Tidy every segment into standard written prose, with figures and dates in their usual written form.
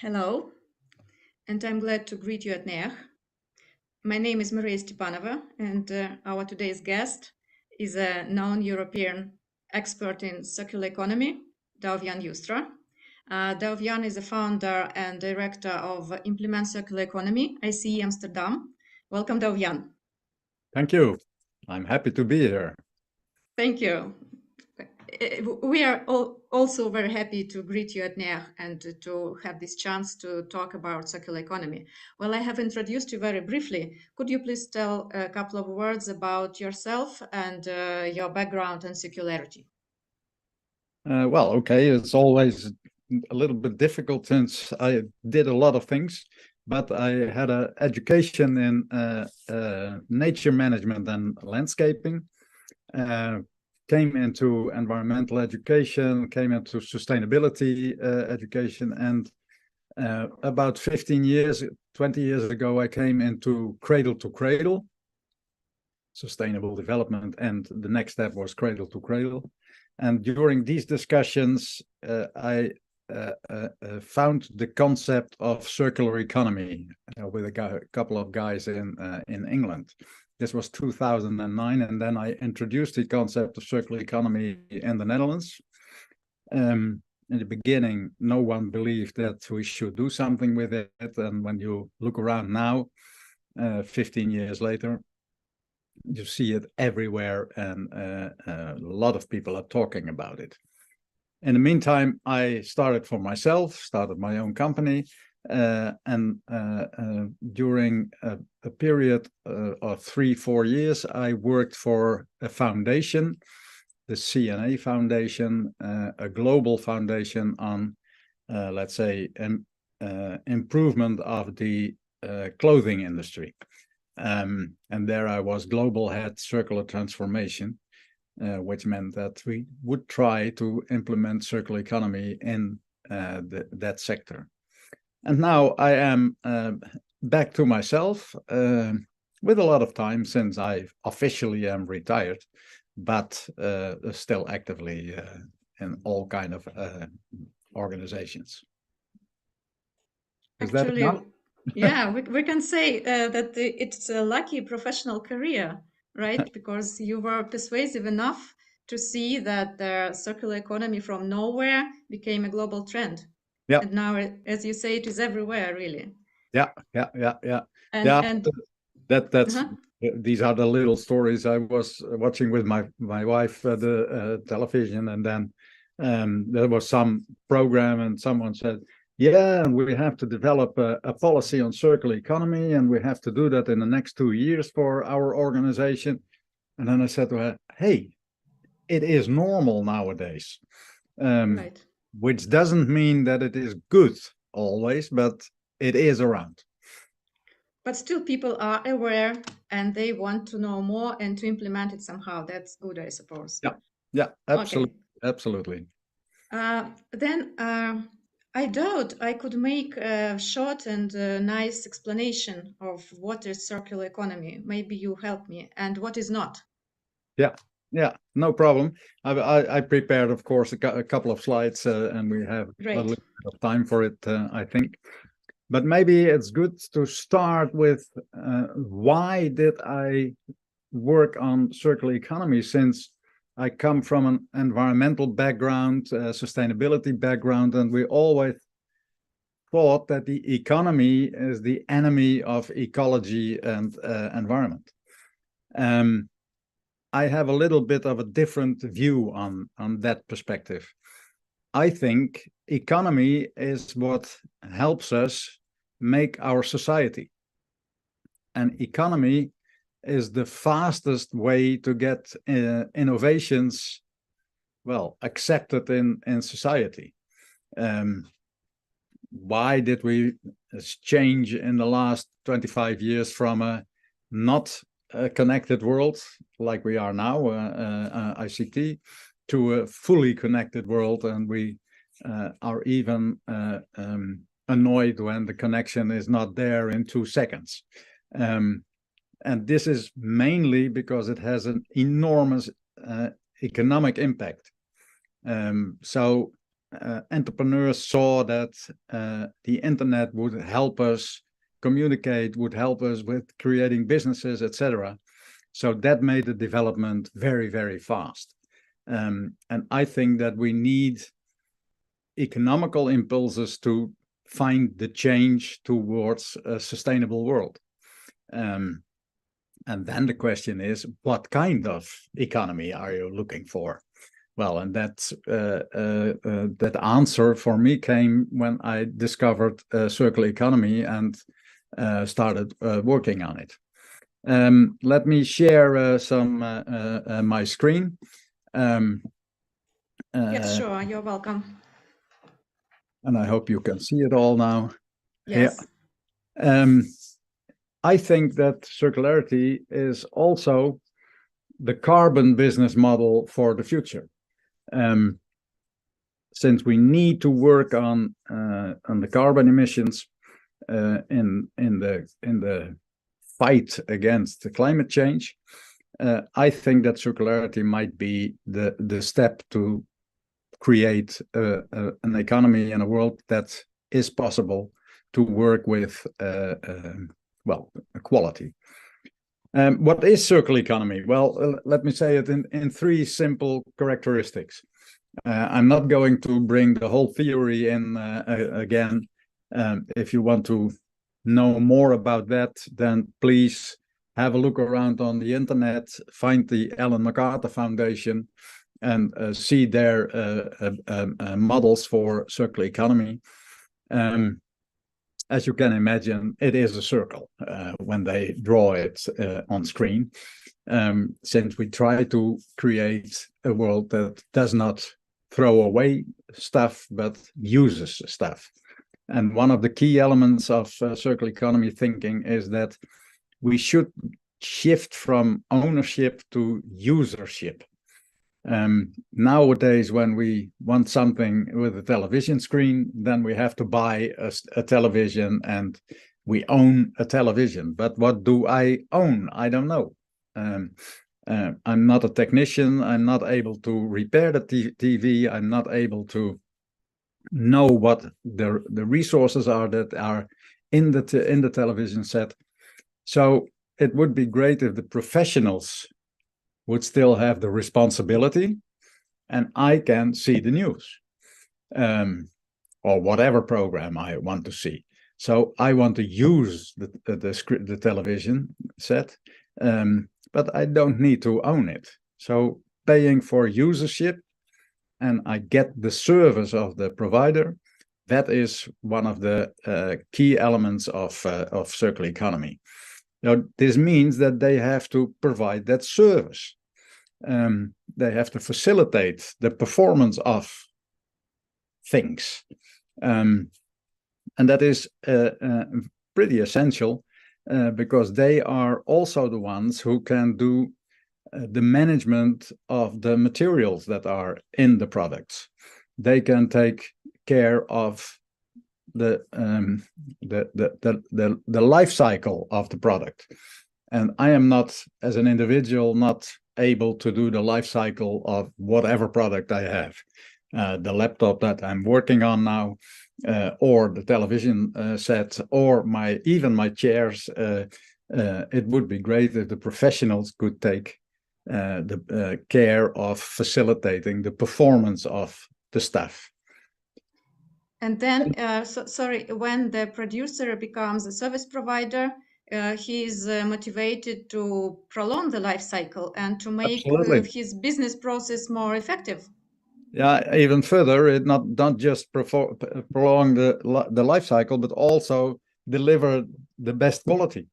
Hello, and I'm glad to greet you at NEH. My name is Maria Stepanova, and our today's guest is a known European expert in circular economy, Douwe Jan Joustra. Douwe Jan is a founder and director of Implement Circular Economy, ICE Amsterdam. Welcome, Douwe Jan. Thank you. I'm happy to be here. Thank you. We are also very happy to greet you at NEH and to have this chance to talk about circular economy. Well, I have introduced you very briefly. Could you please tell a couple of words about yourself and your background in circularity? Okay, it's always a little bit difficult since I did a lot of things, but I had an education in nature management and landscaping. Came into environmental education, came into sustainability education, and about 15 years, 20 years ago, I came into cradle to cradle, sustainable development, and the next step was cradle to cradle. And during these discussions, I found the concept of circular economy with a couple of guys in England. This was 2009, and then I introduced the concept of circular economy in the Netherlands. In the beginning, no one believed that we should do something with it, and when you look around now, 15 years later, you see it everywhere, and a lot of people are talking about it. In the meantime, I started for myself, started my own company, and during a period of 3-4 years, I worked for a foundation, the CNA Foundation, a global foundation on, let's say, improvement of the clothing industry. And there I was global head circular transformation, which meant that we would try to implement circular economy in that sector. And now I am back to myself with a lot of time since I officially am retired, but still actively in all kind of organizations. Is Actually, that enough? yeah, we can say that it's a lucky professional career, right? Because you were persuasive enough to see that the circular economy from nowhere became a global trend. Yeah. And now, as you say, it is everywhere, really. Yeah. And That's these are the little stories. I was watching with my wife the television, and then there was some program, and someone said, "Yeah, and we have to develop a policy on circular economy, and we have to do that in the next 2 years for our organization." And then I said to her, "Hey, it is normal nowadays." right. Which doesn't mean that it is good always, but it is around. But still, people are aware and they want to know more and to implement it somehow. That's good, I suppose. Yeah, absolutely, okay. Absolutely. Then I doubt I could make a short and nice explanation of what is circular economy. Maybe you help me, and what is not. Yeah, no problem. I prepared, of course, a couple of slides, and we have Great. a little bit of time for it, I think. But maybe it's good to start with why did I work on circular economy, since I come from an environmental background, sustainability background, and we always thought that the economy is the enemy of ecology and environment. I have a little bit of a different view on that perspective. I think economy is what helps us make our society. And economy is the fastest way to get innovations, well, accepted in society. Why did we change in the last 25 years from a not a connected world like we are now, ICT, to a fully connected world, and we are even annoyed when the connection is not there in 2 seconds. And this is mainly because it has an enormous economic impact. So entrepreneurs saw that the internet would help us communicate, would help us with creating businesses, etc. So that made the development very, very fast. And I think that we need economical impulses to find the change towards a sustainable world. And then the question is, what kind of economy are you looking for? Well, and that answer for me came when I discovered circular economy and started working on it. Let me share some my screen. Yes, sure. You're welcome. And I hope you can see it all now. Yes. Yeah. I think that circularity is also the carbon business model for the future. Since we need to work on the carbon emissions in the fight against the climate change, I think that circularity might be the step to create an economy and a world that is possible to work with equality. What is circular economy? Well, let me say it in three simple characteristics. I'm not going to bring the whole theory in again. If you want to know more about that, then please have a look around on the internet, find the Ellen MacArthur Foundation, and see their models for circular economy. As you can imagine, it is a circle when they draw it on screen, since we try to create a world that does not throw away stuff, but uses stuff. And one of the key elements of circular economy thinking is that we should shift from ownership to usership. Nowadays, when we want something with a television screen, then we have to buy a television and we own a television. But what do I own? I don't know. I'm not a technician. I'm not able to repair the TV. I'm not able to know what the resources are that are in the television set. So it would be great if the professionals would still have the responsibility, and I can see the news or whatever program I want to see. So I want to use the television set, but I don't need to own it. So paying for usership, and I get the service of the provider. That is one of the key elements of circular economy. Now, this means that they have to provide that service. They have to facilitate the performance of things. And that is pretty essential because they are also the ones who can do the management of the materials that are in the products. They can take care of the life cycle of the product. And I am not, as an individual, not able to do the life cycle of whatever product I have. The laptop that I'm working on now, or the television set, or even my chairs. It would be great if the professionals could take the care of facilitating the performance of the stuff. And then, when the producer becomes a service provider, he is motivated to prolong the life cycle and to make his business process more effective. Yeah, even further, it not just prolong the life cycle, but also deliver the best quality,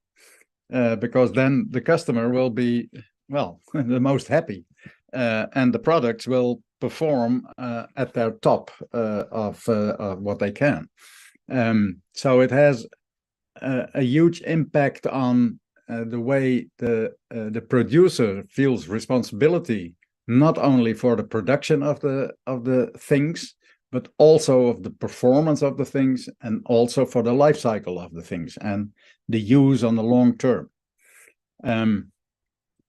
because then the customer will be, well, the most happy, and the products will perform at their top of what they can. So it has a huge impact on the way the producer feels responsibility, not only for the production of the things, but also of the performance of the things, and also for the life cycle of the things and the use on the long term. And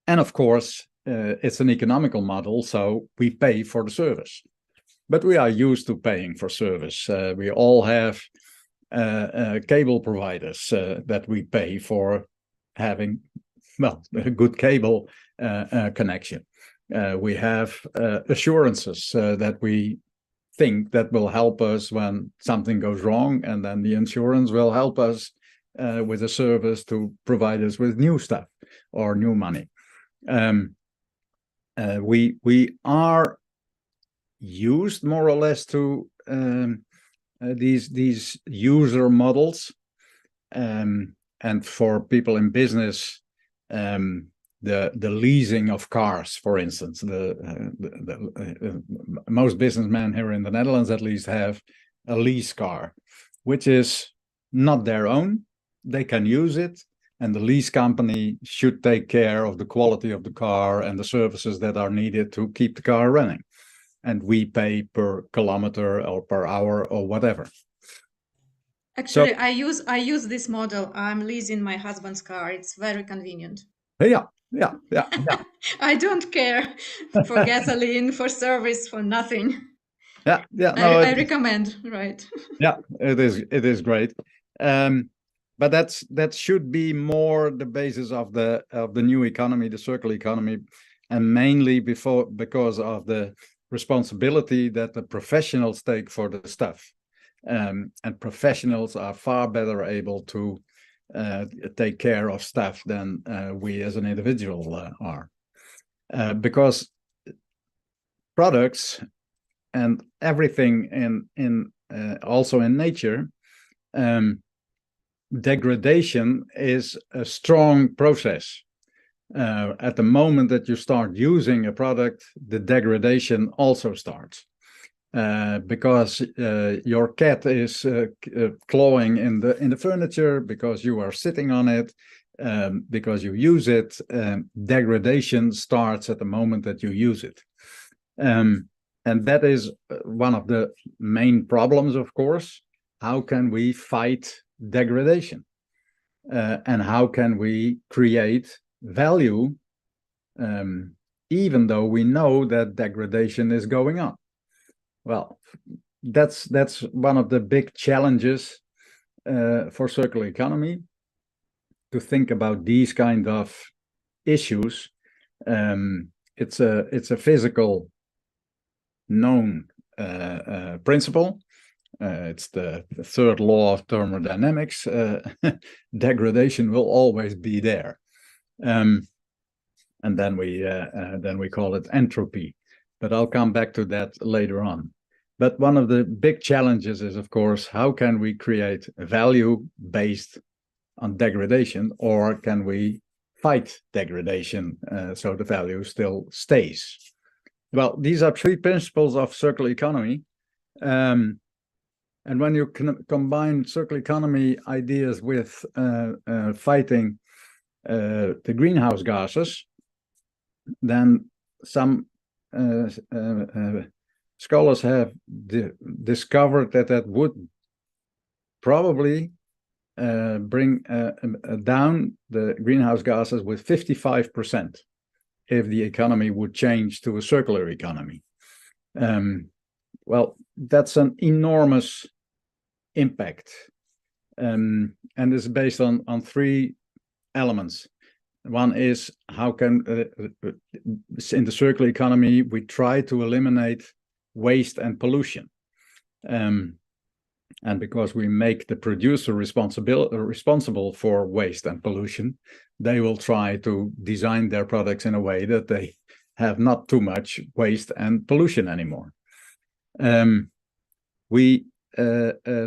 of course, it's an economical model, so we pay for the service. but we are used to paying for service. We all have cable providers that we pay for having, well, a good cable connection. We have assurances that we think that will help us when something goes wrong, and then the insurance will help us with a service to provide us with new stuff or new money. We are used more or less to these user models, and for people in business, the leasing of cars, for instance. Most businessmen here in the Netherlands at least have a lease car, which is not their own. They can use it, and the lease company should take care of the quality of the car and the services that are needed to keep the car running. And we pay per kilometer or per hour or whatever. Actually, so, I use this model. I'm leasing my husband's car. It's very convenient. Yeah. I don't care for gasoline, for service, for nothing. Yeah. No, I recommend, right? Yeah, it is great. But that should be more the basis of the new economy, the circular economy, and mainly because of the responsibility that the professionals take for the stuff. And professionals are far better able to take care of stuff than we as an individual are. Because products and everything in also in nature, degradation is a strong process. At the moment that you start using a product, the degradation also starts. Because your cat is clawing in the furniture, because you are sitting on it, because you use it, degradation starts at the moment that you use it. And that is one of the main problems, of course. How can we fight degradation? And how can we create value, even though we know that degradation is going on? Well, that's one of the big challenges for circular economy, to think about these kind of issues. It's a physical known principle. It's the third law of thermodynamics. Degradation will always be there, and then we call it entropy. But I'll come back to that later on. But one of the big challenges is, of course, how can we create value based on degradation, or can we fight degradation so the value still stays? Well, these are three principles of circular economy. And when you can combine circular economy ideas with fighting the greenhouse gases, then some scholars have discovered that would probably bring down the greenhouse gases with 55% if the economy would change to a circular economy. Well, that's an enormous impact, and is based on three elements. One is, how can in the circular economy we try to eliminate waste and pollution, and because we make the producer responsible for waste and pollution, they will try to design their products in a way that they have not too much waste and pollution anymore. We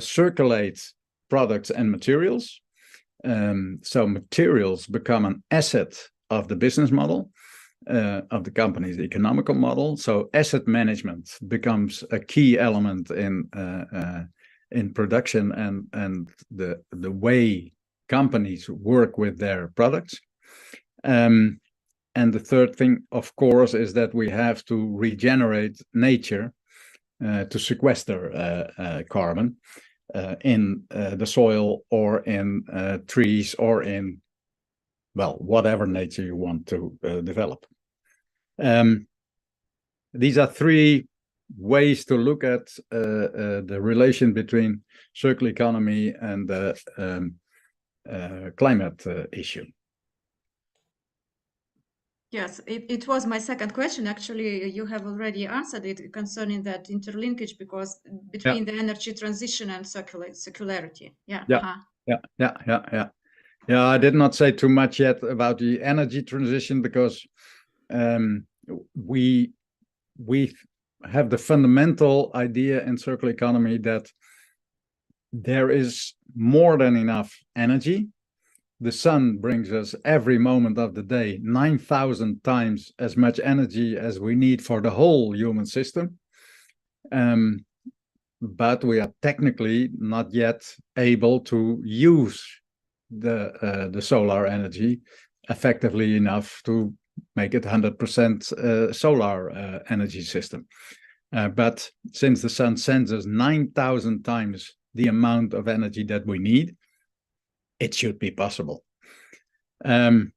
circulate products and materials. So materials become an asset of the business model, of the company's economical model. So asset management becomes a key element in production and the way companies work with their products. And the third thing, of course, is that we have to regenerate nature to sequester carbon in the soil or in trees or in, well, whatever nature you want to develop. These are three ways to look at the relation between circular economy and the climate issue. Yes, it was my second question. Actually, you have already answered it concerning that interlinkage because between the energy transition and circularity. Yeah. Yeah, I did not say too much yet about the energy transition because we have the fundamental idea in circular economy that there is more than enough energy. The sun brings us every moment of the day 9,000 times as much energy as we need for the whole human system. But we are technically not yet able to use the solar energy effectively enough to make it 100% solar energy system. But since the sun sends us 9,000 times the amount of energy that we need, it should be possible. But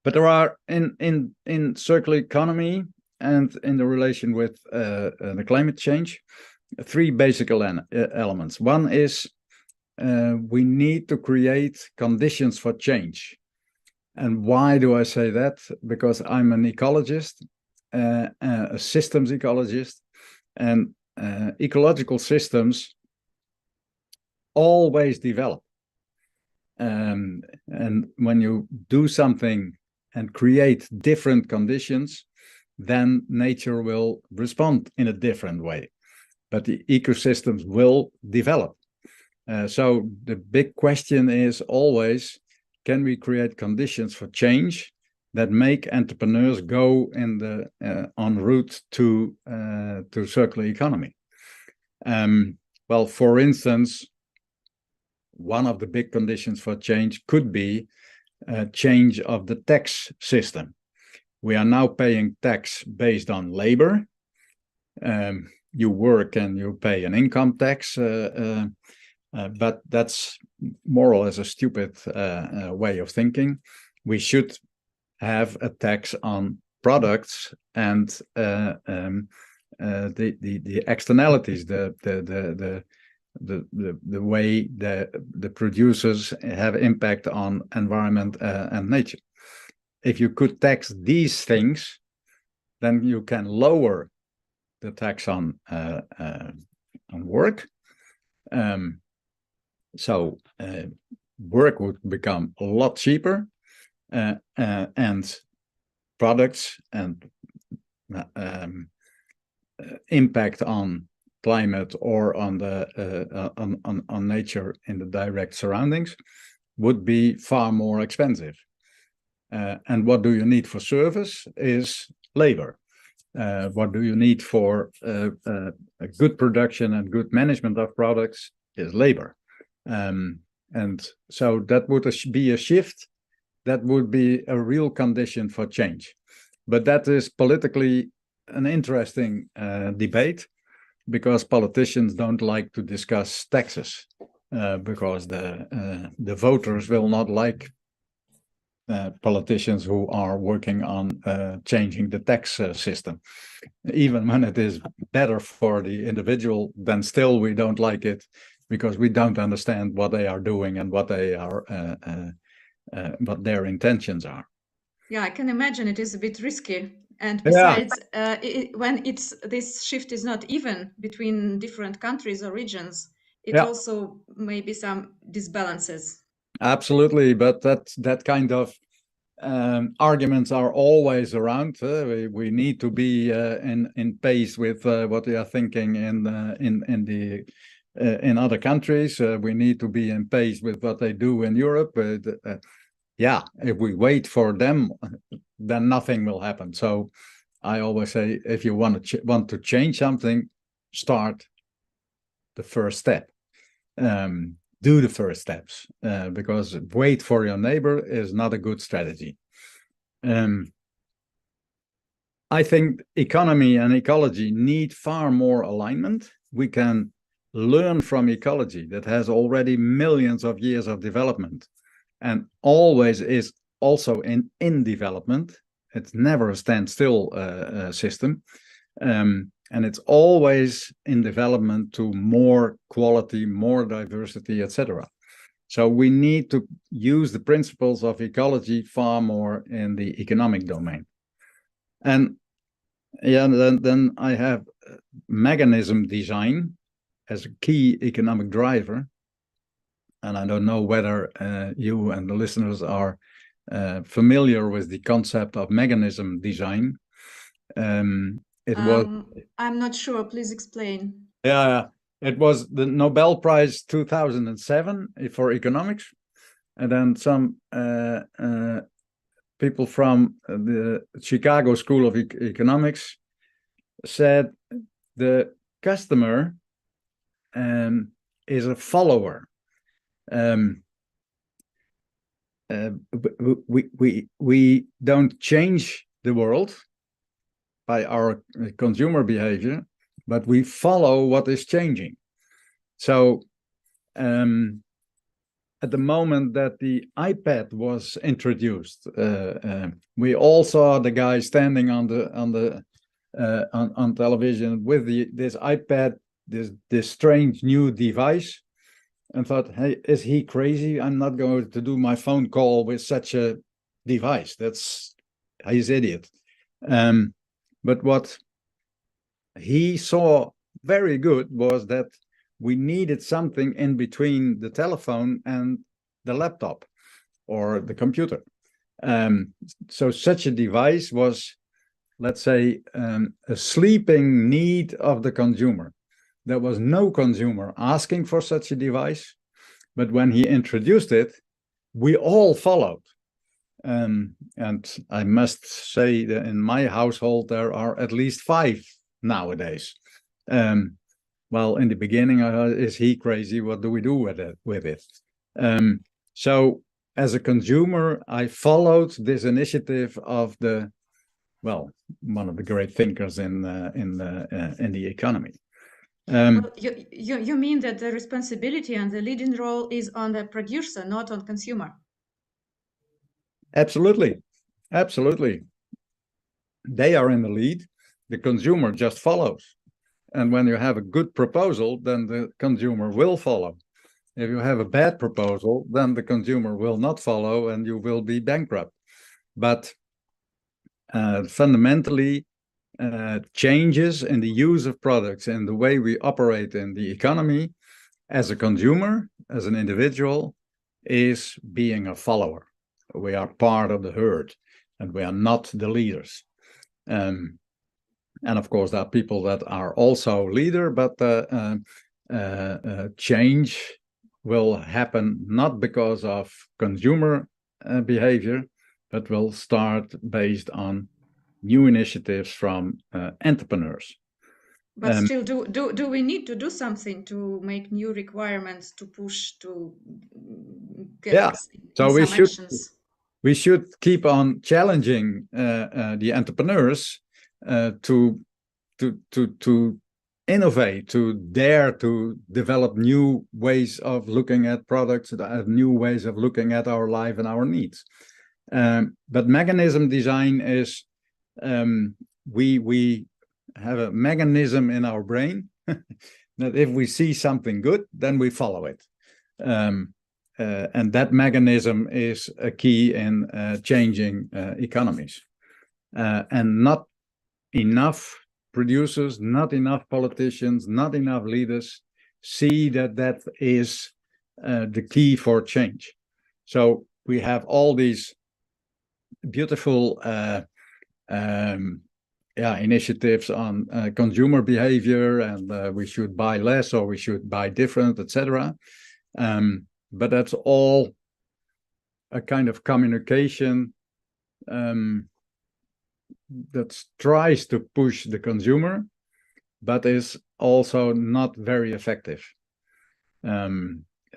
there are in circular economy and in the relation with the climate change, three basic elements. One is we need to create conditions for change. And why do I say that? Because I'm an ecologist, a systems ecologist, and ecological systems always develop. And when you do something and create different conditions, then nature will respond in a different way. But the ecosystems will develop. So the big question is always, can we create conditions for change that make entrepreneurs go in the en route to circular economy? Well, for instance, one of the big conditions for change could be a change of the tax system. We are now paying tax based on labor. You work and you pay an income tax, but that's more or less a stupid way of thinking. We should have a tax on products and the externalities, the way the producers have impact on environment and nature. If you could tax these things, then you can lower the tax on work. So work would become a lot cheaper, and products and impact on climate or on the on nature in the direct surroundings would be far more expensive. And what do you need for service is labor. What do you need for a good production and good management of products is labor. And so that would be a shift. That would be a real condition for change. But that is politically an interesting debate, because politicians don't like to discuss taxes, because the voters will not like politicians who are working on changing the tax system. Even when it is better for the individual, then still we don't like it, because we don't understand what they are doing and what they are what their intentions are. Yeah, I can imagine it is a bit risky. And besides, when this shift is not even between different countries or regions, it also may be some disbalances. Absolutely, but that kind of arguments are always around. We need to be in pace with what they are thinking in other countries. We need to be in pace with what they do in Europe. If we wait for them, then nothing will happen. So I always say, if you want to change something, start the first step. Do the first steps, because wait for your neighbor is not a good strategy. I think economy and ecology need far more alignment. We can learn from ecology that has already millions of years of development and always is also in development. It's never a standstill system. and it's always in development to more quality, more diversity, etc. So we need to use the principles of ecology far more in the economic domain. And yeah, then I have mechanism design as a key economic driver. And I don't know whether you and the listeners are familiar with the concept of mechanism design. It was I'm not sure. Please explain. Yeah, it was the Nobel Prize 2007 for economics, and then some people from the Chicago School of Economics said the customer is a follower. We don't change the world by our consumer behavior, but we follow what is changing. So at the moment that the iPad was introduced, we all saw the guy standing on television with this iPad, this strange new device, and thought, hey, is he crazy? I'm not going to do my phone call with such a device. He's idiot. But what he saw very good was that we needed something in between the telephone and the laptop or the computer. So such a device was, let's say, a sleeping need of the consumer. There was no consumer asking for such a device, but when he introduced it, we all followed. And I must say that in my household, there are at least 5 nowadays. Well, in the beginning, is he crazy? What do we do with it? So as a consumer, I followed this initiative of one of the great thinkers in the economy. Well, you mean that the responsibility and the leading role is on the producer, not on consumer? Absolutely. They are in the lead. The consumer just follows. And when you have a good proposal, then the consumer will follow. If you have a bad proposal, then the consumer will not follow and you will be bankrupt. But fundamentally, changes in the use of products and the way we operate in the economy as a consumer, as an individual, is being a follower. We are part of the herd and we are not the leaders. And of course, there are people that are also leader, but change will happen not because of consumer behavior, but will start based on new initiatives from entrepreneurs. But still, do we need to do something to make new requirements to push to get so some actions? We should keep on challenging the entrepreneurs to innovate, to dare to develop new ways of looking at products, new ways of looking at our life and our needs. But mechanism design is we have a mechanism in our brain that if we see something good, then we follow it. And that mechanism is a key in changing economies. And not enough producers, not enough politicians, not enough leaders see that is the key for change. So we have all these beautiful initiatives on consumer behavior, and we should buy less or we should buy different, etc. But that's all a kind of communication that tries to push the consumer, but is also not very effective.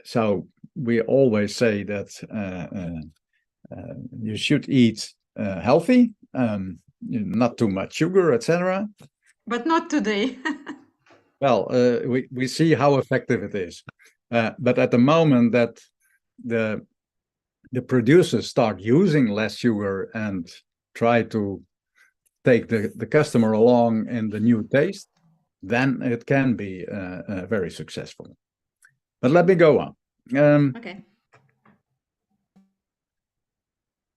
So we always say that you should eat healthy, not too much sugar, etc. But not today. Well, we see how effective it is. But at the moment that the producers start using less sugar and try to take the customer along in the new taste, then it can be very successful. But let me go on. Okay.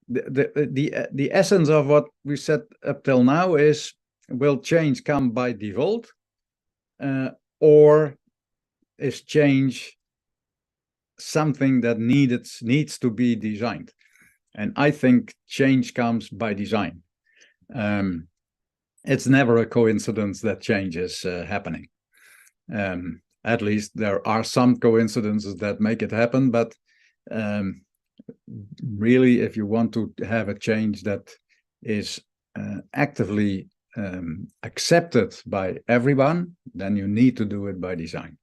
The essence of what we said up till now is, will change come by default, or is change something that needs to be designed? And I think change comes by design. It's never a coincidence that change is happening. At least there are some coincidences that make it happen, but really, if you want to have a change that is actively accepted by everyone, then you need to do it by design.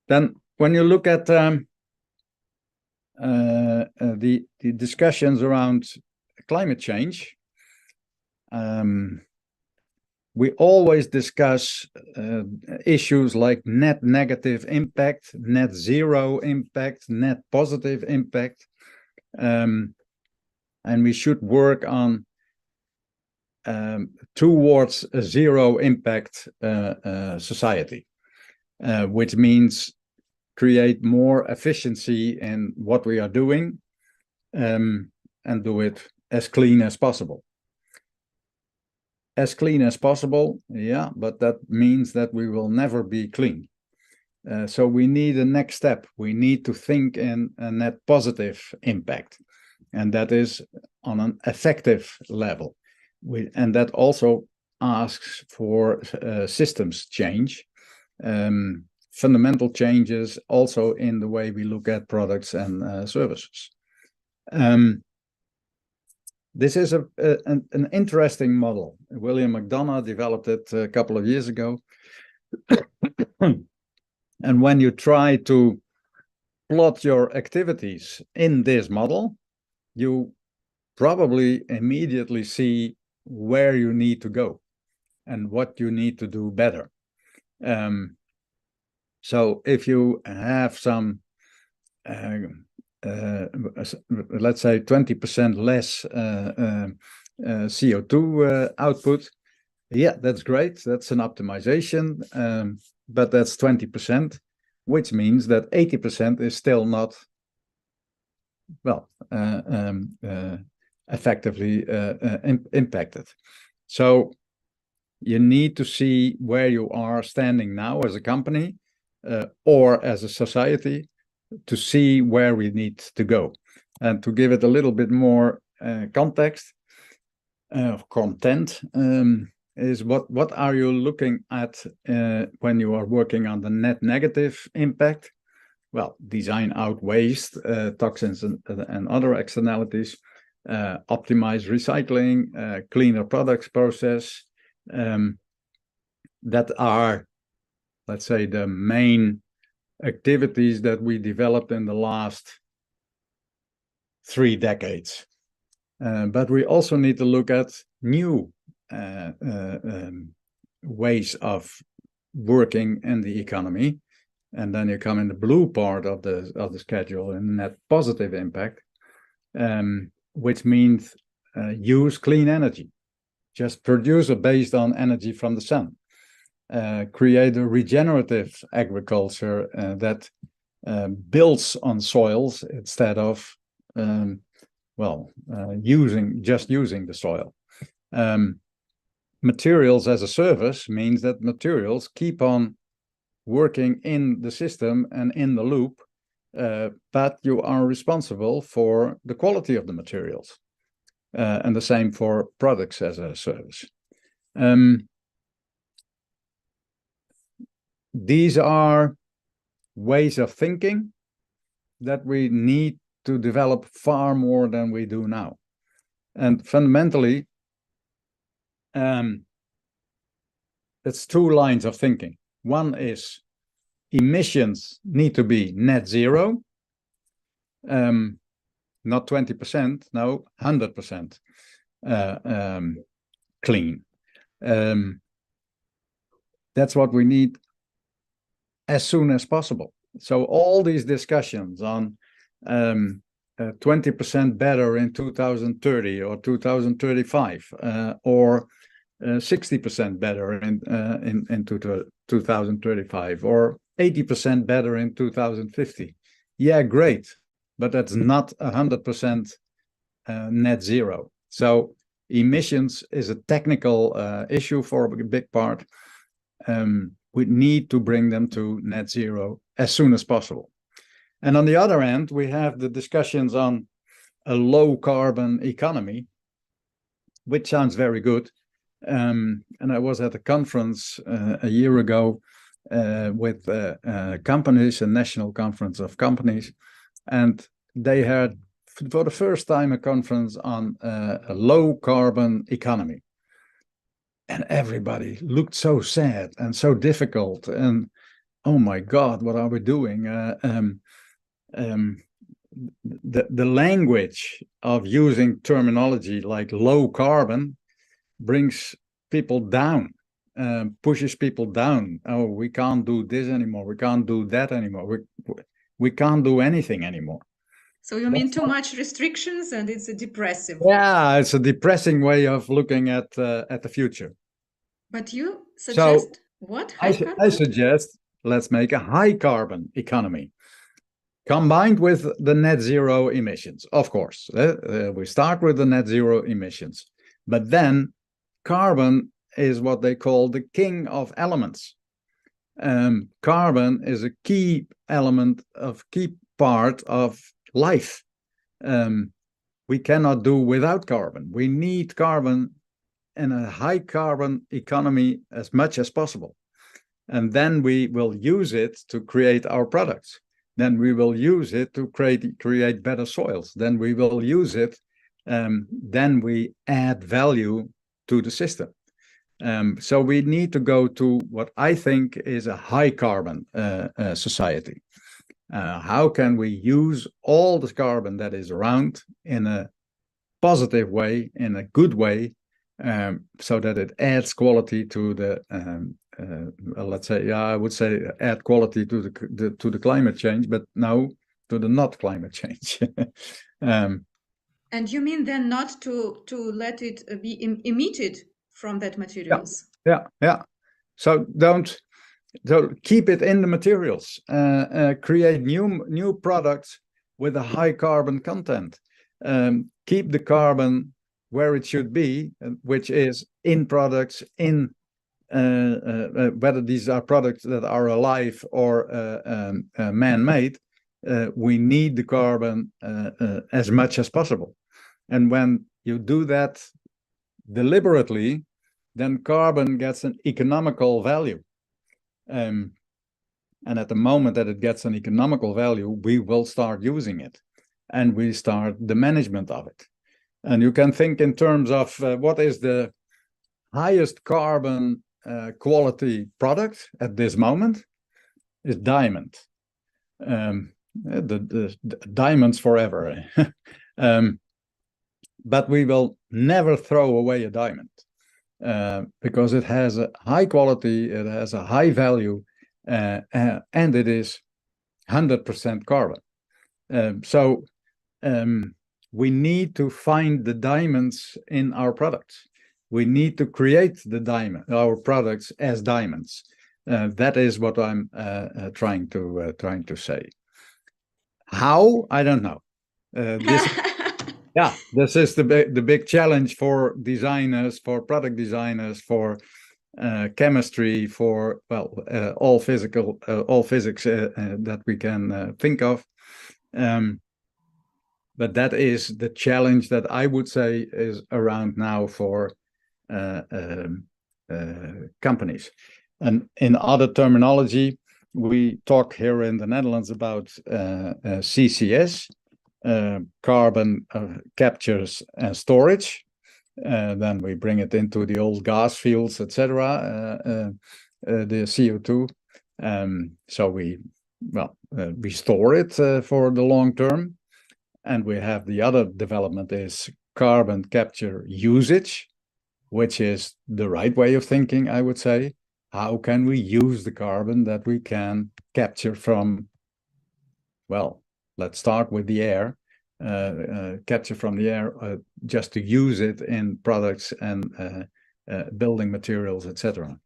Then when you look at the discussions around climate change, we always discuss issues like net negative impact, net zero impact, net positive impact, and we should work on towards a zero impact society, which means create more efficiency in what we are doing, and do it as clean as possible. As clean as possible, yeah, but that means that we will never be clean. So we need a next step. We need to think in a net positive impact, and that is on an effective level. And that also asks for systems change, fundamental changes also in the way we look at products and services. This is an interesting model. William McDonough developed it a couple of years ago. And when you try to plot your activities in this model, you probably immediately see where you need to go and what you need to do better. So if you have some let's say 20% less CO2 output, yeah, that's great. That's an optimization, but that's 20%, which means that 80% is still not, well, effectively impacted. So you need to see where you are standing now as a company or as a society, to see where we need to go. And to give it a little bit more context, content, is what are you looking at when you are working on the net negative impact? Well, design out waste, toxins and other externalities, optimize recycling, cleaner products process, that are, let's say, the main activities that we developed in the last 3 decades. But we also need to look at new ways of working in the economy. And then you come in the blue part of the schedule and net positive impact, which means use clean energy. Just produce it based on energy from the sun. Create a regenerative agriculture that builds on soils instead of using the soil. Materials as a service means that materials keep on working in the system and in the loop, but you are responsible for the quality of the materials, and the same for products as a service. These are ways of thinking that we need to develop far more than we do now. And fundamentally, it's 2 lines of thinking. One is emissions need to be net zero, not 20%, no, 100% clean. That's what we need as soon as possible. So all these discussions on 20% better in 2030 or 2035, or 60% better in 2035, or 80% better in 2050. Yeah, great, but that's not 100% net zero. So emissions is a technical issue for a big part. We need to bring them to net zero as soon as possible. And on the other hand, we have the discussions on a low carbon economy, which sounds very good. And I was at a conference a year ago with companies, a national conference of companies, and they had for the first time a conference on a low carbon economy. And everybody looked so sad and so difficult. And oh my God, what are we doing? The language of using terminology like low carbon brings people down, pushes people down. Oh, we can't do this anymore. We can't do that anymore. We can't do anything anymore. So you mean too much restrictions, and it's a depressive? Yeah, it's a depressing way of looking at the future. But you suggest what? I suggest let's make a high carbon economy, combined with the net zero emissions. Of course, we start with the net zero emissions, but then carbon is what they call the king of elements. Carbon is a key element of key part of life. We cannot do without carbon. We need carbon in a high carbon economy as much as possible. And then we will use it to create our products. Then we will use it to create better soils. Then we will use it. Then we add value to the system. So we need to go to what I think is a high carbon society. How can we use all the carbon that is around in a positive way, in a good way, so that it adds quality to the, let's say, I would say add quality to the climate change, but no, to the not climate change. And you mean then not to let it be emitted from that materials? Yeah. So keep it in the materials. Create new products with a high carbon content. Keep the carbon where it should be, which is in products, whether these are products that are alive or man-made. We need the carbon as much as possible. And when you do that deliberately, then carbon gets an economical value. And at the moment that it gets an economical value, we will start using it, and we start the management of it. And you can think in terms of what is the highest carbon quality product at this moment is diamond. The diamonds forever. But we will never throw away a diamond because it has a high quality, it has a high value, and it is 100% carbon. So we need to find the diamonds in our products. We need to create our products as diamonds. That is what I'm trying to say. How? I don't know. This is the big challenge for designers, for product designers, for chemistry, for all physics that we can think of. But that is the challenge that I would say is around now for companies. And in other terminology, we talk here in the Netherlands about CCS, carbon captures and storage. Then we bring it into the old gas fields, etc. The CO2. So we store it for the long term. And we have the other development is carbon capture usage, which is the right way of thinking, I would say. How can we use the carbon that we can capture from, let's start with the air, capture from the air, just to use it in products and building materials, etc.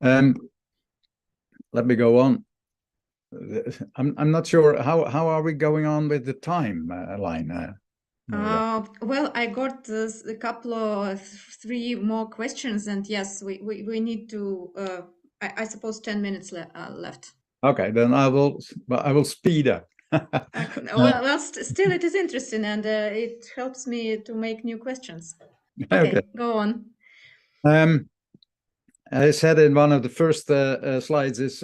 Let me go on. I'm not sure how are we going on with the time line. Well, I got a couple of 3 more questions, and yes, we need to. I suppose 10 minutes left. Okay, then I will speed up. Well, still it is interesting, and it helps me to make new questions. Okay, go on. I said in one of the first slides is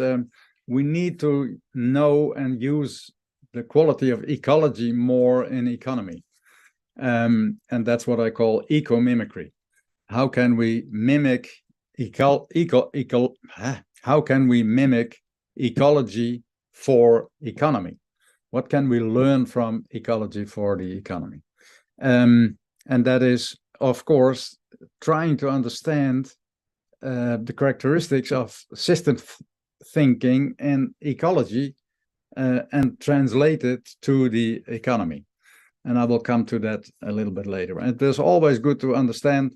we need to know and use the quality of ecology more in economy. And that's what I call eco-mimicry. How can we mimic how can we mimic ecology for economy? What can we learn from ecology for the economy? And that is, of course, trying to understand the characteristics of system thinking and ecology and translate it to the economy. And I will come to that a little bit later. And it is always good to understand,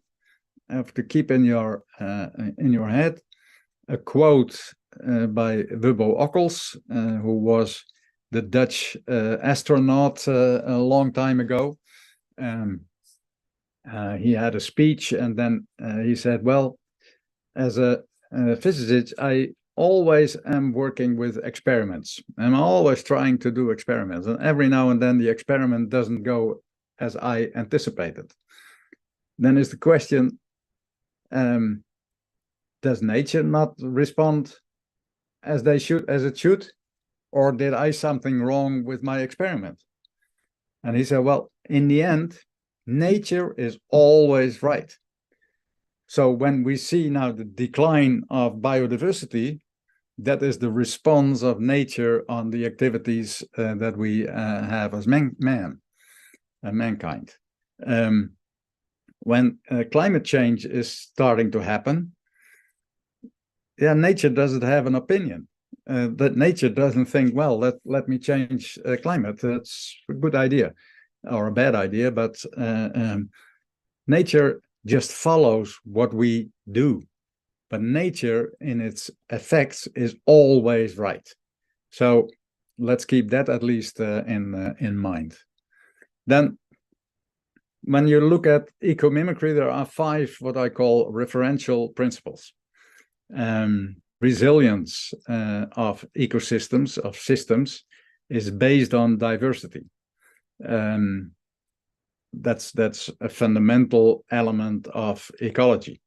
to keep in your head, a quote by Wubbo Ockels, who was the Dutch astronaut a long time ago. He had a speech, and then he said, well, as a physicist, I always am working with experiments. I'm always trying to do experiments. And every now and then the experiment doesn't go as I anticipated. Then is the question, does nature not respond as it should? Or did I something wrong with my experiment? And he said, well, in the end, nature is always right. So when we see now the decline of biodiversity, that is the response of nature on the activities that we have as mankind. When climate change is starting to happen, nature doesn't have an opinion. That nature doesn't think, well, let me change climate. That's a good idea or a bad idea, but nature just follows what we do. But nature in its effects is always right. So let's keep that at least in mind. Then when you look at eco-mimicry, there are 5 what I call referential principles. Resilience of ecosystems, of systems, is based on diversity. That's a fundamental element of ecology.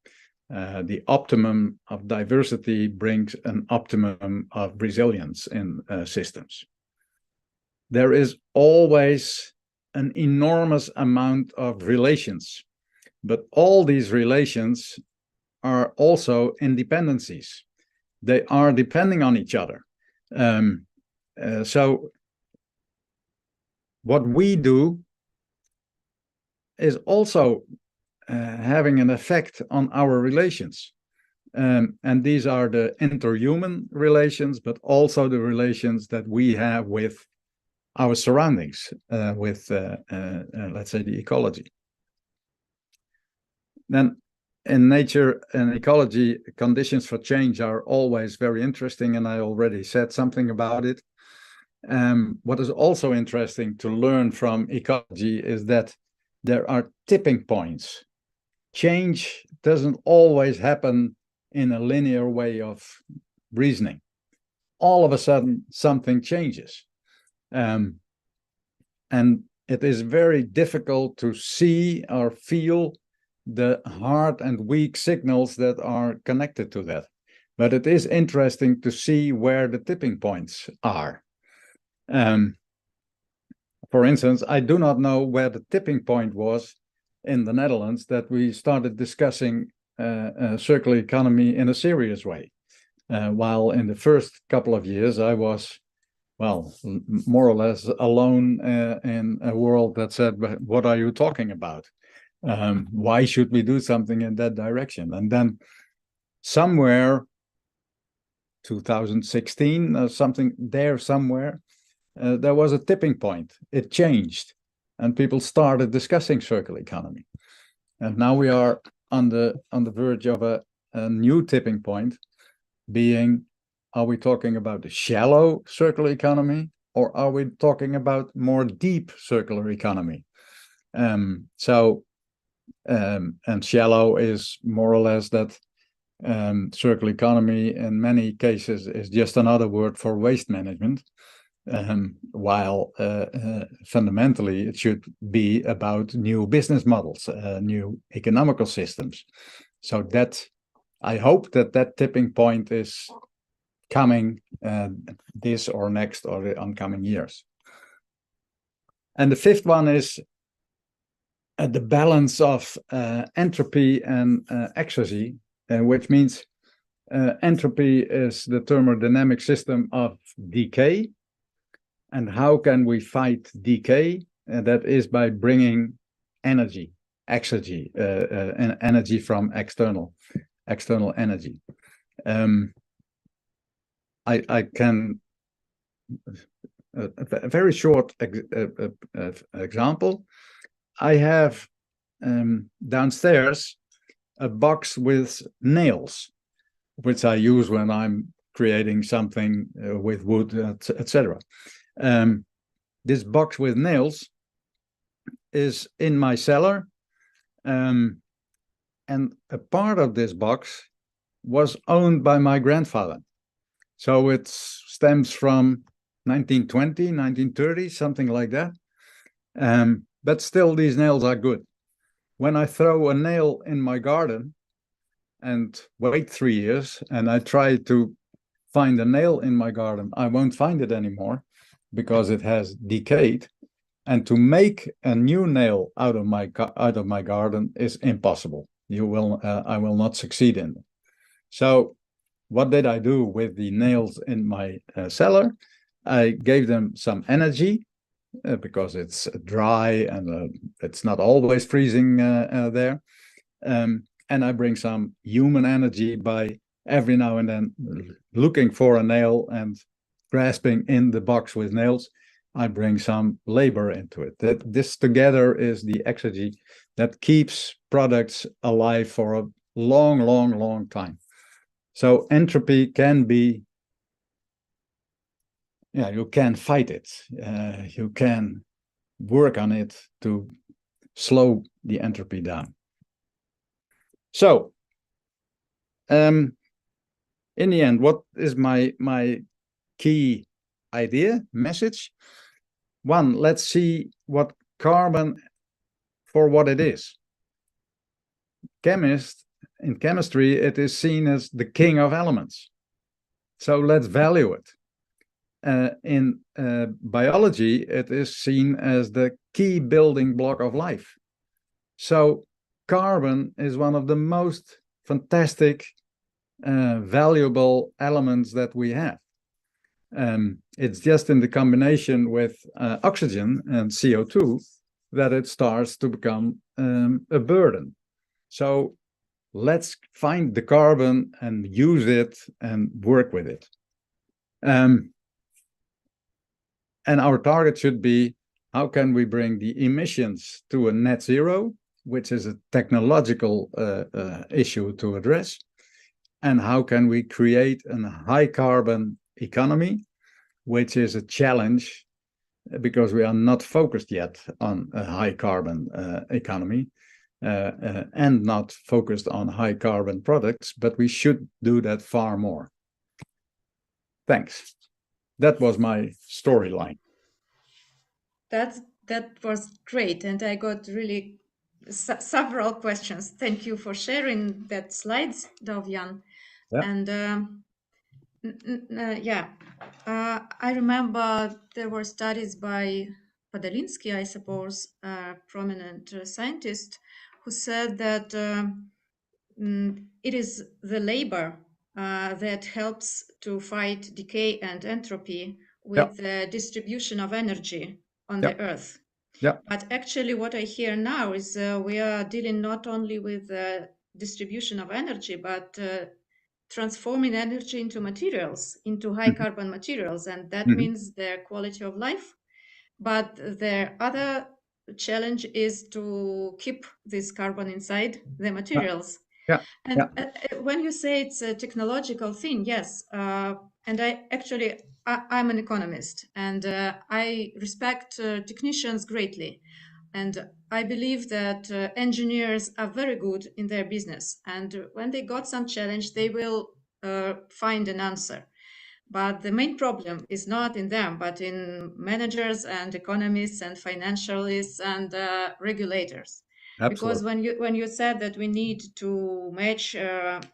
The optimum of diversity brings an optimum of resilience in systems. There is always an enormous amount of relations, but all these relations are also independencies. They are depending on each other. So what we do is also having an effect on our relations. And these are the interhuman relations, but also the relations that we have with our surroundings, with, let's say, the ecology. Then in nature and ecology, conditions for change are always very interesting, and I already said something about it. What is also interesting to learn from ecology is that there are tipping points. Change doesn't always happen in a linear way of reasoning. All of a sudden, something changes. And it is very difficult to see or feel the hard and weak signals that are connected to that. But it is interesting to see where the tipping points are. For instance, I do not know where the tipping point was in the Netherlands that we started discussing circular economy in a serious way. While in the first couple of years, I was, well, more or less alone in a world that said, what are you talking about? Why should we do something in that direction? And then somewhere, 2016, something there somewhere, there was a tipping point. It changed, and people started discussing circular economy. And now we are on the verge of a new tipping point, being, are we talking about the shallow circular economy, or are we talking about more deep circular economy? And shallow is more or less that circular economy in many cases is just another word for waste management, while fundamentally it should be about new business models, new economical systems. So that I hope that tipping point is coming this or next or the oncoming years. And the fifth one is the balance of entropy and exergy, which means entropy is the thermodynamic system of decay. And how can we fight decay? That is by bringing energy, exergy, energy from external energy. I can a very short example. I have downstairs a box with nails, which I use when I'm creating something with wood, etc. This box with nails is in my cellar, and a part of this box was owned by my grandfather. So it stems from 1920, 1930, something like that. But still, these nails are good. When I throw a nail in my garden and wait 3 years, and I try to find a nail in my garden, I won't find it anymore because it has decayed. And to make a new nail out of my garden is impossible. I will not succeed in it. So what did I do with the nails in my cellar? I gave them some energy because it's dry and it's not always freezing there. And I bring some human energy by every now and then looking for a nail and grasping in the box with nails. I bring some labor into it. This together is the exergy that keeps products alive for a long, long, long time. So entropy can be, you can fight it. You can work on it to slow the entropy down. So, in the end, what is my key idea, message? One, let's see what carbon for what it is. In chemistry, it is seen as the king of elements. So let's value it. In biology, it is seen as the key building block of life. So carbon is one of the most fantastic, valuable elements that we have. It's just in the combination with oxygen and CO2 that it starts to become a burden. So let's find the carbon and use it and work with it. And our target should be, how can we bring the emissions to a net zero, which is a technological issue to address? And how can we create a high carbon economy, which is a challenge because we are not focused yet on a high carbon economy and not focused on high carbon products, but we should do that far more. Thanks. That was my storyline. That was great, and I got really several questions. Thank you for sharing that slides, Douwe Jan. Yeah. And I remember there were studies by Podolinsky, I suppose, a prominent scientist, who said that it is the labor that helps to fight decay and entropy with the distribution of energy on the earth. Yeah. But actually what I hear now is we are dealing not only with the distribution of energy, but transforming energy into materials, into high carbon materials. And that means their quality of life. But there are other challenge is to keep this carbon inside the materials. Yeah. And when you say it's a technological thing, yes. And I'm an economist, and I respect technicians greatly. And I believe that engineers are very good in their business. And when they got some challenge, they will find an answer. But the main problem is not in them, but in managers and economists and financialists and regulators. Because Absolutely. when you said that we need to match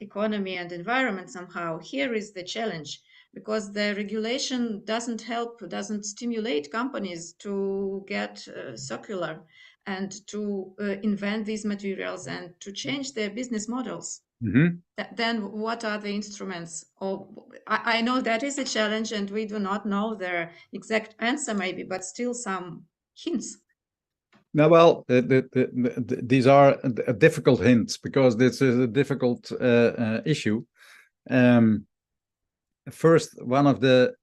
economy and environment somehow, here is the challenge. Because the regulation doesn't help, doesn't stimulate companies to get circular and to invent these materials and to change their business models. Mm-hmm. Then what are the instruments? Or I know that is a challenge and we do not know the exact answer maybe, but still some hints. Now, well, these are difficult hints because this is a difficult issue. First, one of the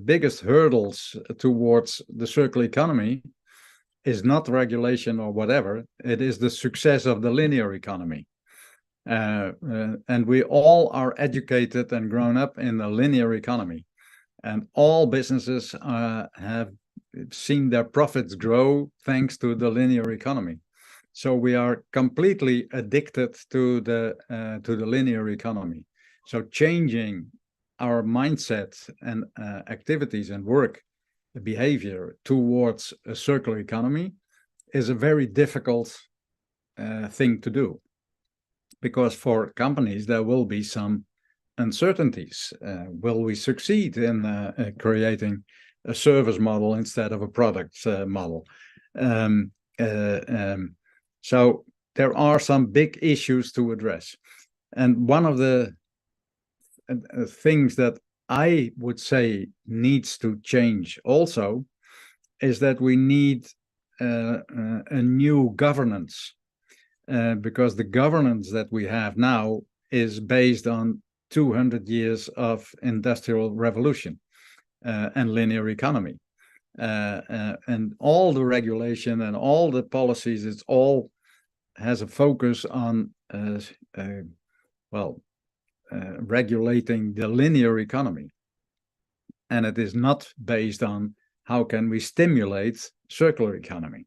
biggest hurdles towards the circular economy is not regulation or whatever. It is the success of the linear economy. And we all are educated and grown up in a linear economy. And all businesses have seen their profits grow thanks to the linear economy. So we are completely addicted to the linear economy. So changing our mindset and activities and work behavior towards a circular economy is a very difficult thing to do, because for companies there will be some uncertainties. Will we succeed in creating a service model instead of a product model? So there are some big issues to address. And one of the things that I would say needs to change also is that we need a new governance, because the governance that we have now is based on 200 years of industrial revolution and linear economy. And all the regulation and all the policies, it's all has a focus on, regulating the linear economy. And it is not based on how can we stimulate circular economy.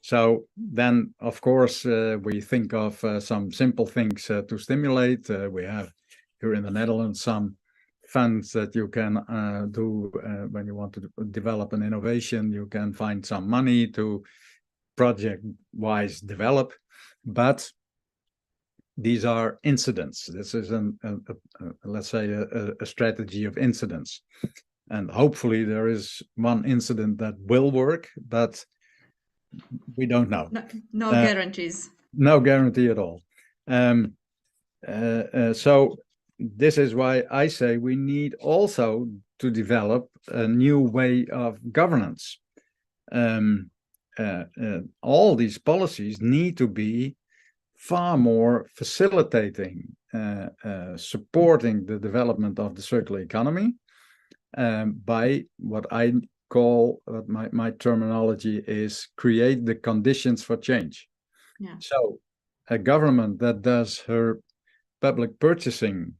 So then, of course, we think of some simple things to stimulate. We have here in the Netherlands some funds that you can do when you want to develop an innovation. You can find some money to project-wise develop, but these are incidents. This is let's say a strategy of incidents, and hopefully there is one incident that will work, but we don't know. No guarantees. No guarantee at all. So this is why I say we need also to develop a new way of governance. All these policies need to be far more facilitating, supporting the development of the circular economy by what I call, my terminology is create the conditions for change. Yeah. So a government that does her public purchasing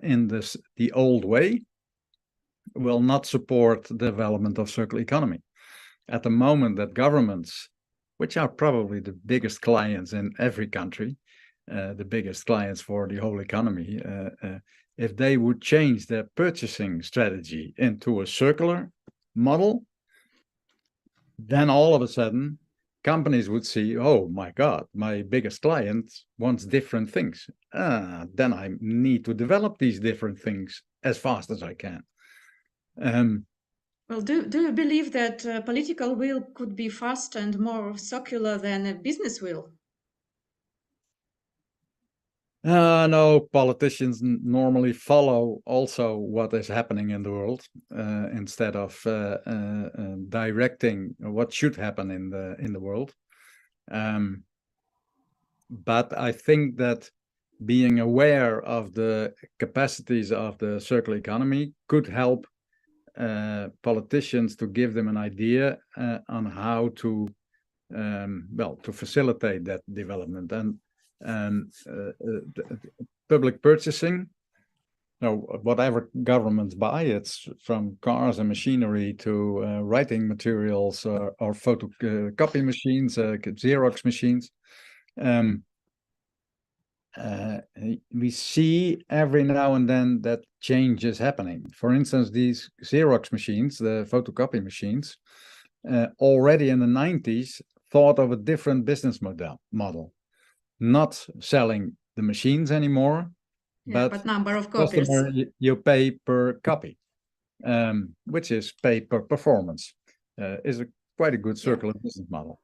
in the old way will not support the development of circular economy. At the moment that governments, which are probably the biggest clients in every country, the biggest clients for the whole economy, if they would change their purchasing strategy into a circular model, then all of a sudden companies would see, oh my God, my biggest client wants different things. Then I need to develop these different things as fast as I can. Well, do you believe that political will could be faster and more circular than a business will? No, politicians normally follow also what is happening in the world instead of directing what should happen in the world. But I think that being aware of the capacities of the circular economy could help politicians to give them an idea on how to well, to facilitate that development. And public purchasing, whatever governments buy, it's from cars and machinery to writing materials or photocopy machines, Xerox machines. We see every now and then that change is happening. For instance, these Xerox machines, the photocopy machines, already in the 90s thought of a different business model, not selling the machines anymore, but number of copies. Customer, you pay per copy, which is pay per performance. Is quite a good circular business model.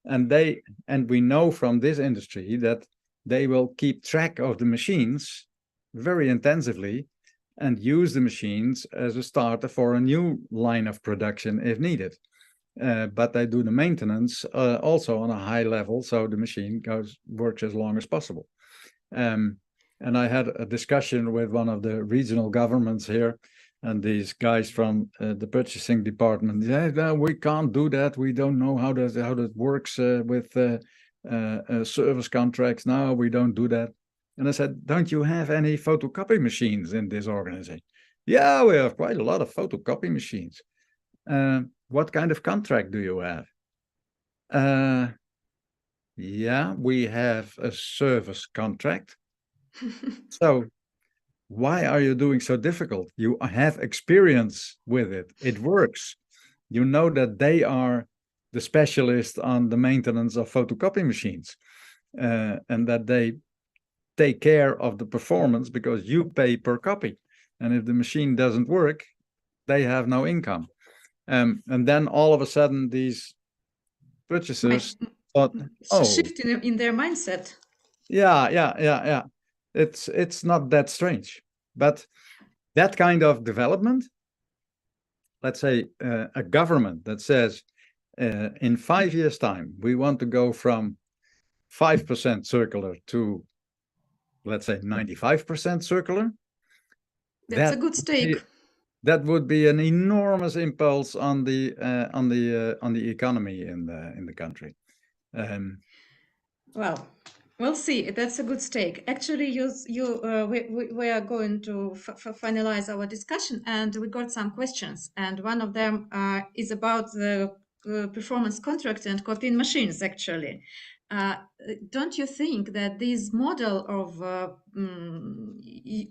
And we know from this industry that they will keep track of the machines very intensively and use the machines as a starter for a new line of production if needed. But they do the maintenance also on a high level, so the machine works as long as possible. And I had a discussion with one of the regional governments here, and these guys from the purchasing department. Yeah, we can't do that. We don't know how that works with service contracts. No, we don't do that. And I said, don't you have any photocopy machines in this organization? Yeah, we have quite a lot of photocopy machines. What kind of contract do you have? Yeah, we have a service contract. So why are you doing so difficult? You have experience with it. It works. You know that they are the specialist on the maintenance of photocopy machines, and that they take care of the performance because you pay per copy. And if the machine doesn't work, they have no income. And then all of a sudden, these purchasers thought, "Oh, shift in their mindset." Yeah. It's not that strange, but that kind of development, let's say a government that says in 5 years' time we want to go from 5% circular to, let's say, 95% circular. That's a good stake. That would be an enormous impulse on the economy in the country. Well, we'll see. That's a good stake. Actually, we are going to finalize our discussion, and we got some questions. And one of them is about the performance contract and copying machines, actually. Don't you think that this model of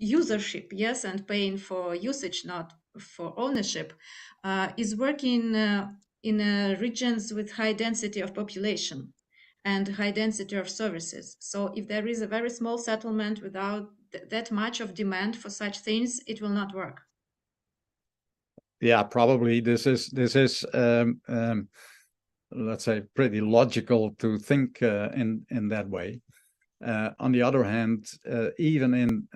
usership, yes, and paying for usage, not for ownership, is working in regions with high density of population and high density of services? So if there is a very small settlement without that much of demand for such things, it will not work. Yeah, probably this is let's say pretty logical to think in that way. On the other hand, even in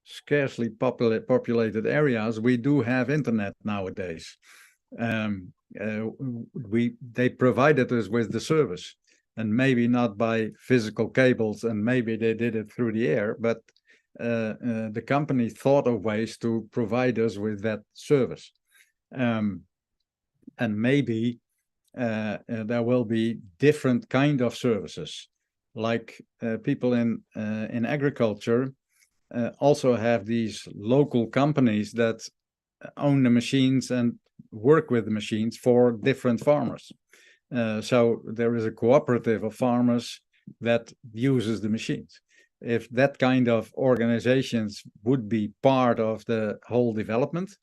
scarcely populated areas, we do have internet nowadays. They provided us with the service, and maybe not by physical cables, and maybe they did it through the air, but the company thought of ways to provide us with that service. And maybe there will be different kind of services, like people in agriculture also have these local companies that own the machines and work with the machines for different farmers. So there is a cooperative of farmers that uses the machines. If that kind of organizations would be part of the whole development,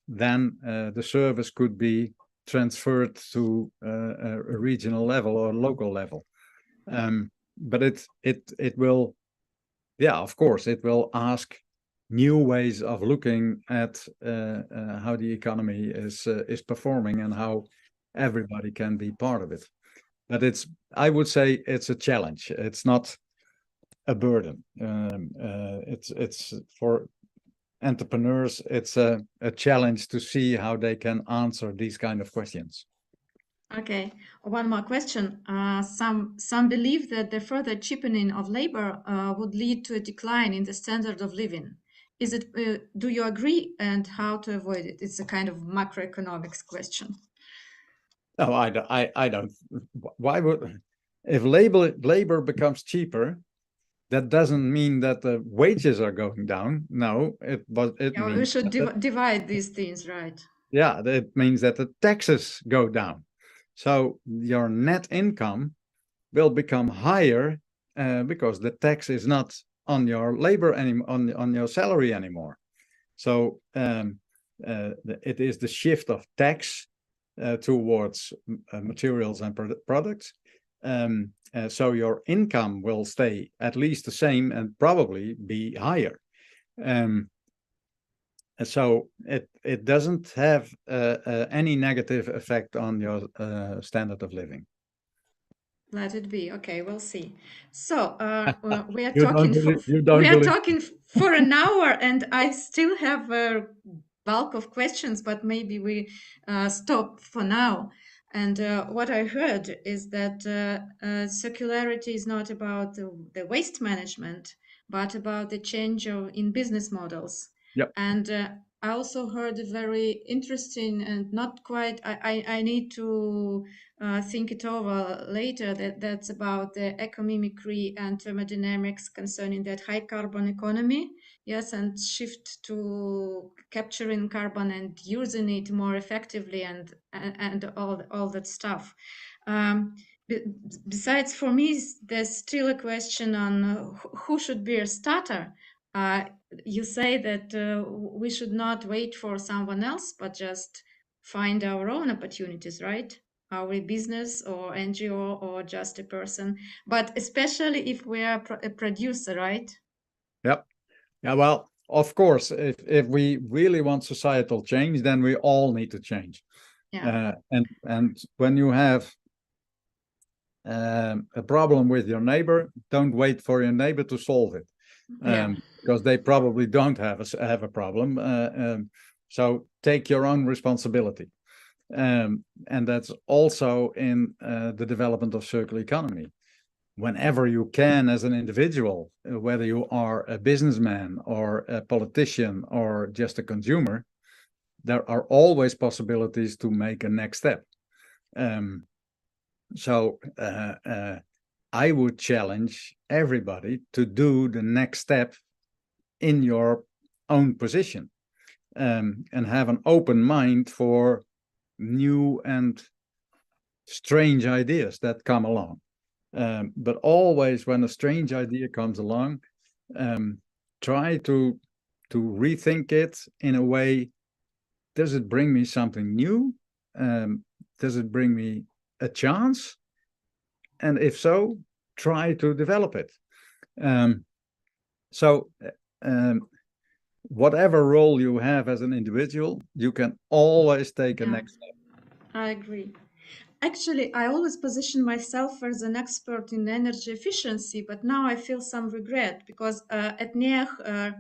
then the service could be transferred to a regional level or local level. But it will, yeah, of course, it will ask new ways of looking at how the economy is performing and how everybody can be part of it. But I would say it's a challenge. It's not a burden. It's for entrepreneurs, it's a challenge to see how they can answer these kind of questions. Okay, one more question. Some believe that the further cheapening of labor would lead to a decline in the standard of living. Is it? Do you agree? And how to avoid it? It's a kind of macroeconomics question. No, I don't. Why would, if labor becomes cheaper, that doesn't mean that the wages are going down. No, it Yeah, we means should that divide these things, right? yeah, it means that the taxes go down. So your net income will become higher because the tax is not on your labor anymore, on your salary anymore. So it is the shift of tax towards materials and products. So your income will stay at least the same and probably be higher. So it doesn't have any negative effect on your standard of living. Let it be. Okay, we'll see. So we are You don't talking believe, you we don't are believe. talking for an hour, and I still have a bulk of questions, but maybe we stop for now. And what I heard is that circularity is not about the waste management, but about the change in business models. Yep. And I also heard a very interesting and not quite. I need to think it over later. That's about the ecomimicry and thermodynamics concerning that high carbon economy. Yes, and shift to capturing carbon and using it more effectively, and all that stuff. Um, Besides, for me, there's still a question on who should be a starter. Uh, you say that we should not wait for someone else, but just find our own opportunities, right? Are we business or NGO or just a person? But especially if we are a producer, right? Yep. Yeah. Well, of course, if we really want societal change, then we all need to change. Yeah, And when you have a problem with your neighbor, don't wait for your neighbor to solve it, yeah, because they probably don't have a problem. So take your own responsibility, and that's also in the development of circular economy. Whenever you can, as an individual, whether you are a businessman or a politician or just a consumer, there are always possibilities to make a next step. So I would challenge everybody to do the next step in your own position, and have an open mind for new and strange ideas that come along. But always, when a strange idea comes along, try to rethink it in a way. Does it bring me something new? Does it bring me a chance? And if so, try to develop it. So whatever role you have as an individual, you can always take a yeah, next step. I agree. Actually, I always position myself as an expert in energy efficiency, but now I feel some regret because at NEAH,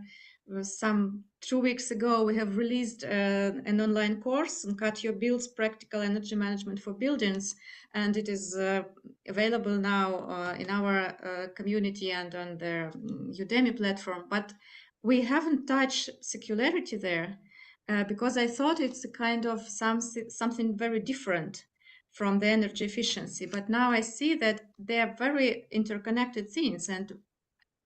some 2 weeks ago, we have released an online course on Cut Your Bills, Practical Energy Management for Buildings, and it is available now in our community and on the Udemy platform. But we haven't touched circularity there because I thought it's a kind of something very different from the energy efficiency. But now I see that they are very interconnected things, and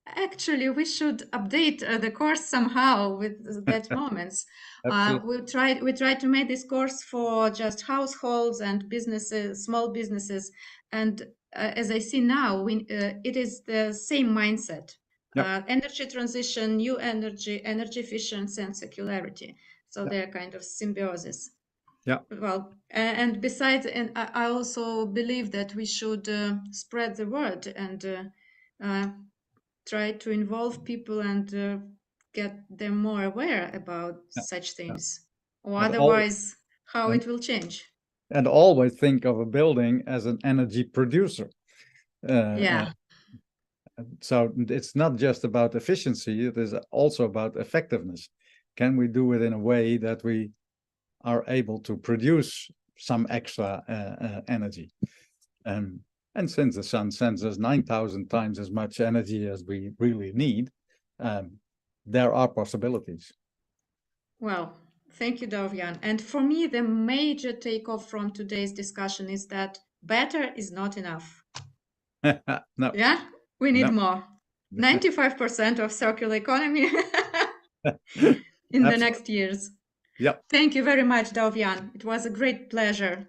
actually we should update the course somehow with that moments. Absolutely. We try to make this course for just households and businesses, small businesses, and as I see now, it is the same mindset. Yep. Energy transition, new energy, energy efficiency, and circularity. So Yep. they're kind of symbiosis. Yep. Well, and besides, and I also believe that we should spread the word and try to involve people and get them more aware about Yep. such Yep. things. Or And all otherwise, how and, it will change. and always think of a building as an energy producer. Yeah, So it's not just about efficiency; it is also about effectiveness. Can we do it in a way that we are able to produce some extra energy? And since the sun sends us 9,000 times as much energy as we really need, there are possibilities. well, Thank you, Douwe Jan. And for me, the major takeoff from today's discussion is that better is not enough. No. Yeah, we need No. more. 95% of circular economy in the next years. Yep. Thank you very much, Douwe Jan. It was a great pleasure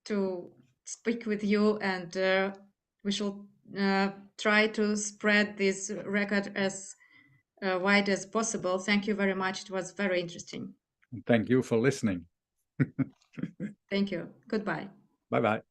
to speak with you, and we shall try to spread this record as wide as possible. Thank you very much. It was very interesting. Thank you for listening. Thank you. Goodbye. Bye-bye.